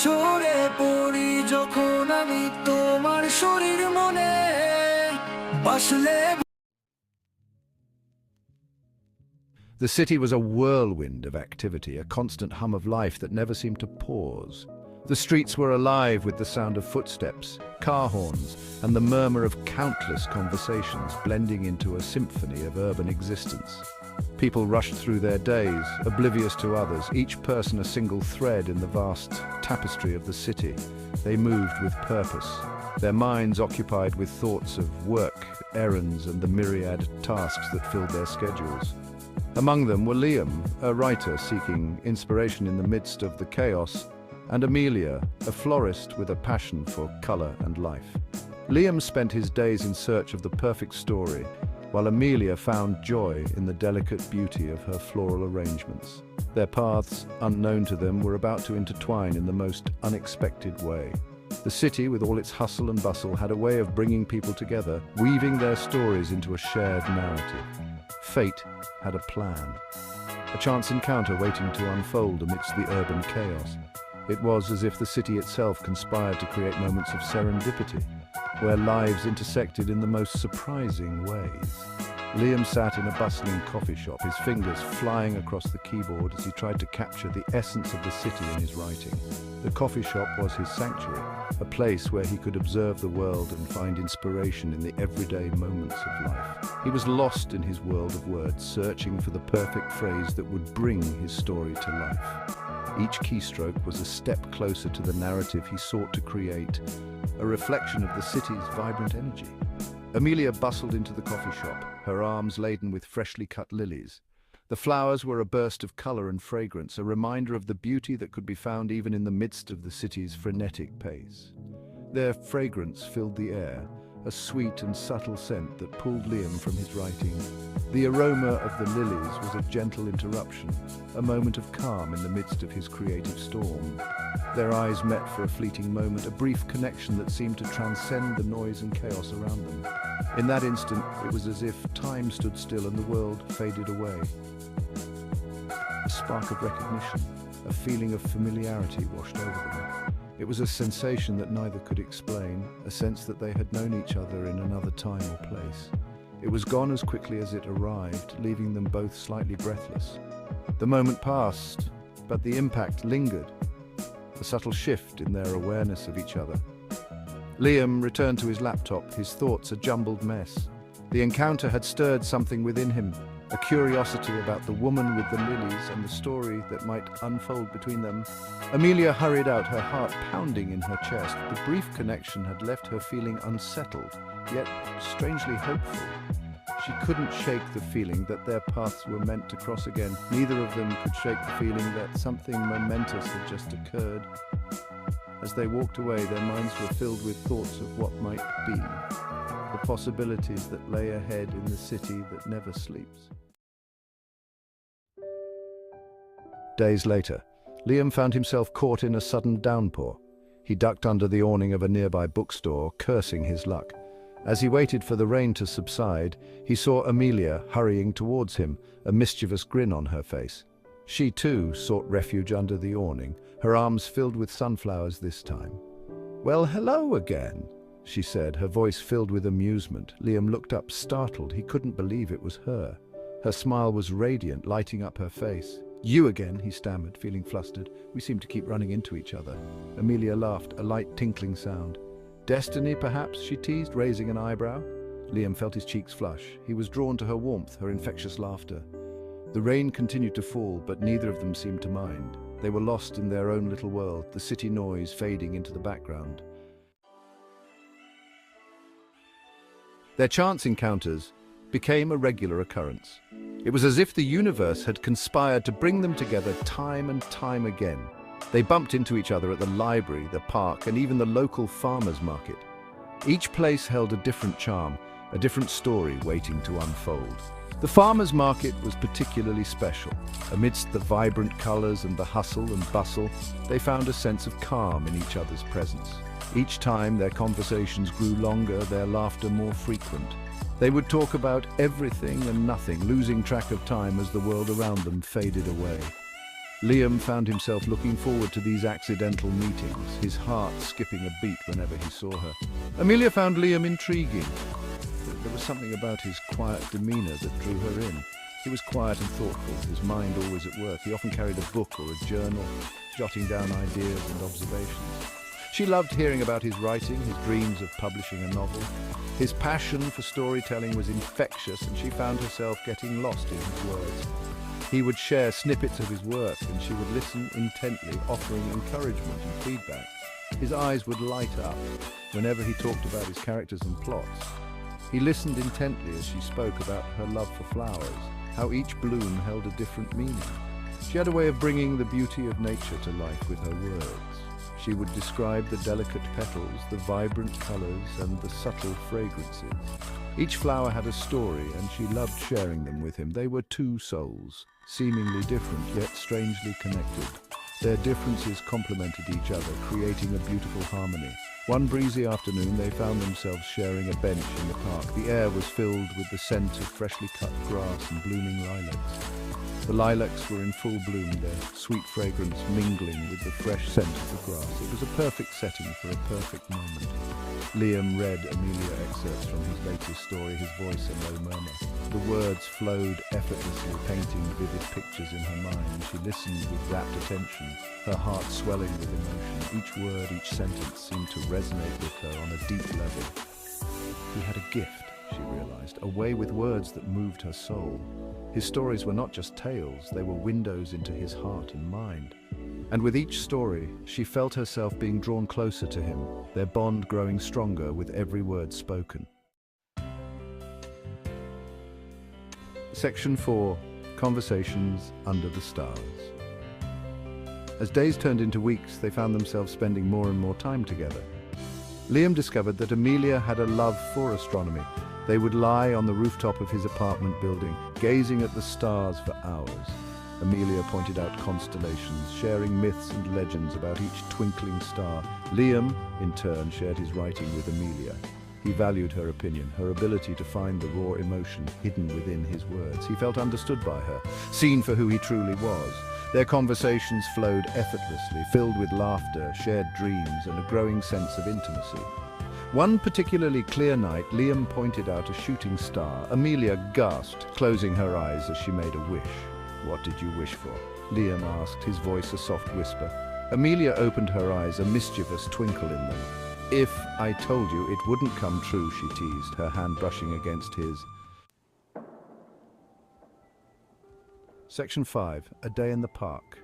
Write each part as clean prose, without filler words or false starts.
ঝরে পড়ি যখন আমি তোমার শরীর মনে বাসলে। The city was a whirlwind of activity, a constant hum of life that never seemed to pause. The streets were alive with the sound of footsteps, car horns, and the murmur of countless conversations blending into a symphony of urban existence. People rushed through their days, oblivious to others, each person a single thread in the vast tapestry of the city. They moved with purpose, their minds occupied with thoughts of work, errands, and the myriad tasks that filled their schedules. Among them were Liam, a writer seeking inspiration in the midst of the chaos, and Amelia, a florist with a passion for color and life. Liam spent his days in search of the perfect story, while Amelia found joy in the delicate beauty of her floral arrangements. Their paths, unknown to them, were about to intertwine in the most unexpected way. The city, with all its hustle and bustle, had a way of bringing people together, weaving their stories into a shared narrative. Fate had a plan, a chance encounter waiting to unfold amidst the urban chaos. It was as if the city itself conspired to create moments of serendipity, where lives intersected in the most surprising ways. Liam sat in a bustling coffee shop, his fingers flying across the keyboard as he tried to capture the essence of the city in his writing. The coffee shop was his sanctuary, a place where he could observe the world and find inspiration in the everyday moments of life. He was lost in his world of words, searching for the perfect phrase that would bring his story to life. Each keystroke was a step closer to the narrative he sought to create, a reflection of the city's vibrant energy. Amelia bustled into the coffee shop, her arms laden with freshly cut lilies. The flowers were a burst of color and fragrance, a reminder of the beauty that could be found even in the midst of the city's frenetic pace. Their fragrance filled the air, a sweet and subtle scent that pulled Liam from his writing. The aroma of the lilies was a gentle interruption, a moment of calm in the midst of his creative storm. Their eyes met for a fleeting moment, a brief connection that seemed to transcend the noise and chaos around them. In that instant, it was as if time stood still and the world faded away. A spark of recognition, a feeling of familiarity washed over them. It was a sensation that neither could explain, a sense that they had known each other in another time or place. It was gone as quickly as it arrived, leaving them both slightly breathless. The moment passed, but the impact lingered, a subtle shift in their awareness of each other. Liam returned to his laptop, his thoughts a jumbled mess. The encounter had stirred something within him, a curiosity about the woman with the lilies and the story that might unfold between them. Amelia hurried out, her heart pounding in her chest. The brief connection had left her feeling unsettled, yet strangely hopeful. She couldn't shake the feeling that their paths were meant to cross again. Neither of them could shake the feeling that something momentous had just occurred. As they walked away, their minds were filled with thoughts of what might be, the possibilities that lay ahead in the city that never sleeps. Days later, Liam found himself caught in a sudden downpour. He ducked under the awning of a nearby bookstore, cursing his luck. As he waited for the rain to subside, he saw Amelia hurrying towards him, a mischievous grin on her face. She too sought refuge under the awning, her arms filled with sunflowers this time. "Well, hello again," she said, her voice filled with amusement. Liam looked up, startled. He couldn't believe it was her. Her smile was radiant, lighting up her face. "You again," he stammered, feeling flustered. "We seem to keep running into each other." Amelia laughed, a light tinkling sound. "Destiny, perhaps?" she teased, raising an eyebrow. Liam felt his cheeks flush. He was drawn to her warmth, her infectious laughter. The rain continued to fall, but neither of them seemed to mind. They were lost in their own little world, the city noise fading into the background. Their chance encounters became a regular occurrence. It was as if the universe had conspired to bring them together time and time again. They bumped into each other at the library, the park, and even the local farmers' market. Each place held a different charm, a different story waiting to unfold. The farmers' market was particularly special. Amidst the vibrant colors and the hustle and bustle, they found a sense of calm in each other's presence. Each time their conversations grew longer, their laughter more frequent. They would talk about everything and nothing, losing track of time as the world around them faded away. Liam found himself looking forward to these accidental meetings, his heart skipping a beat whenever he saw her. Amelia found Liam intriguing. There was something about his quiet demeanor that drew her in. He was quiet and thoughtful, his mind always at work. He often carried a book or a journal, jotting down ideas and observations. She loved hearing about his writing, his dreams of publishing a novel. His passion for storytelling was infectious, and she found herself getting lost in his words. He would share snippets of his work, and she would listen intently, offering encouragement and feedback. His eyes would light up whenever he talked about his characters and plots. He listened intently as she spoke about her love for flowers, how each bloom held a different meaning. She had a way of bringing the beauty of nature to life with her words. She would describe the delicate petals, the vibrant colors, and the subtle fragrances. Each flower had a story, and she loved sharing them with him. They were two souls, seemingly different, yet strangely connected. Their differences complemented each other, creating a beautiful harmony. One breezy afternoon, they found themselves sharing a bench in the park. The air was filled with the scent of freshly cut grass and blooming lilacs. The lilacs were in full bloom, their sweet fragrance mingling with the fresh scent of the grass. It was a perfect setting for a perfect moment. Liam read Amelia excerpts from his latest story, his voice a low murmur. The words flowed effortlessly, painting vivid pictures in her mind. She listened with rapt attention, her heart swelling with emotion. Each word, each sentence seemed to resonate with her on a deep level. He had a gift, she realized, a way with words that moved her soul. His stories were not just tales, they were windows into his heart and mind. And with each story, she felt herself being drawn closer to him, their bond growing stronger with every word spoken. Section 4. Conversations Under the Stars. As days turned into weeks, they found themselves spending more and more time together. Liam discovered that Amelia had a love for astronomy. They would lie on the rooftop of his apartment building, gazing at the stars for hours. Amelia pointed out constellations, sharing myths and legends about each twinkling star. Liam, in turn, shared his writing with Amelia. He valued her opinion, her ability to find the raw emotion hidden within his words. He felt understood by her, seen for who he truly was. Their conversations flowed effortlessly, filled with laughter, shared dreams, and a growing sense of intimacy. One particularly clear night, Liam pointed out a shooting star. Amelia gasped, closing her eyes as she made a wish. "What did you wish for?" Liam asked, his voice a soft whisper. Amelia opened her eyes, a mischievous twinkle in them. "If I told you, it wouldn't come true," she teased, her hand brushing against his. Section 5. A Day in the Park.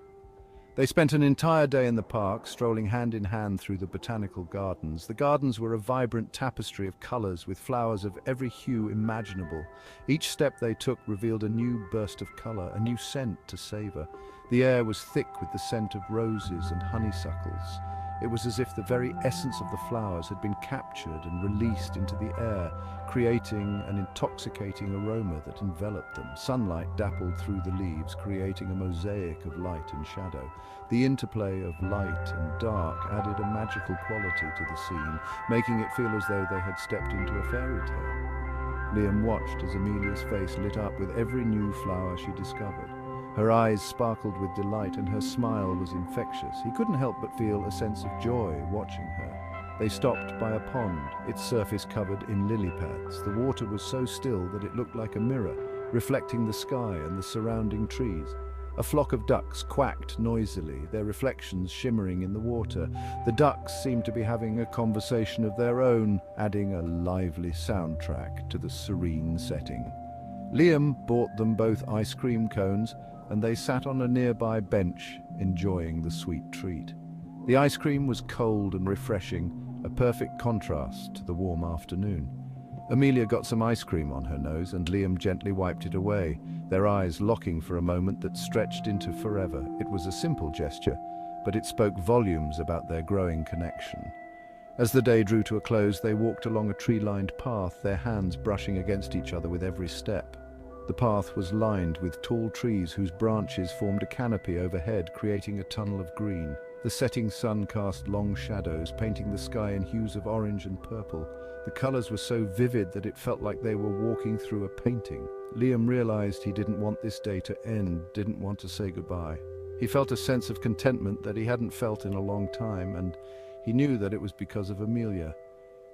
They spent an entire day in the park, strolling hand in hand through the botanical gardens. The gardens were a vibrant tapestry of colors with flowers of every hue imaginable. Each step they took revealed a new burst of color, a new scent to savor. The air was thick with the scent of roses and honeysuckles. It was as if the very essence of the flowers had been captured and released into the air, creating an intoxicating aroma that enveloped them. Sunlight dappled through the leaves, creating a mosaic of light and shadow. The interplay of light and dark added a magical quality to the scene, making it feel as though they had stepped into a fairy tale. Liam watched as Amelia's face lit up with every new flower she discovered. Her eyes sparkled with delight and her smile was infectious. He couldn't help but feel a sense of joy watching her. They stopped by a pond, its surface covered in lily pads. The water was so still that it looked like a mirror, reflecting the sky and the surrounding trees. A flock of ducks quacked noisily, their reflections shimmering in the water. The ducks seemed to be having a conversation of their own, adding a lively soundtrack to the serene setting. Liam bought them both ice cream cones, and they sat on a nearby bench, enjoying the sweet treat. The ice cream was cold and refreshing, a perfect contrast to the warm afternoon. Amelia got some ice cream on her nose, and Liam gently wiped it away, their eyes locking for a moment that stretched into forever. It was a simple gesture, but it spoke volumes about their growing connection. As the day drew to a close, they walked along a tree-lined path, their hands brushing against each other with every step. The path was lined with tall trees whose branches formed a canopy overhead, creating a tunnel of green. The setting sun cast long shadows, painting the sky in hues of orange and purple. The colors were so vivid that it felt like they were walking through a painting. Liam realized he didn't want this day to end, didn't want to say goodbye. He felt a sense of contentment that he hadn't felt in a long time, and he knew that it was because of Amelia.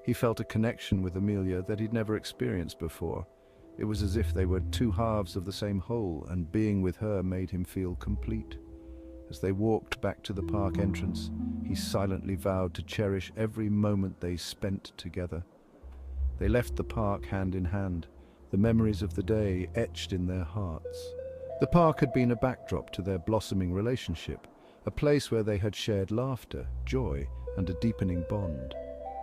He felt a connection with Amelia that he'd never experienced before. It was as if they were two halves of the same whole, and being with her made him feel complete. As they walked back to the park entrance, he silently vowed to cherish every moment they spent together. They left the park hand in hand, the memories of the day etched in their hearts. The park had been a backdrop to their blossoming relationship, a place where they had shared laughter, joy, and a deepening bond.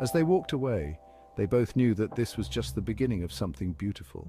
As they walked away, they both knew that this was just the beginning of something beautiful.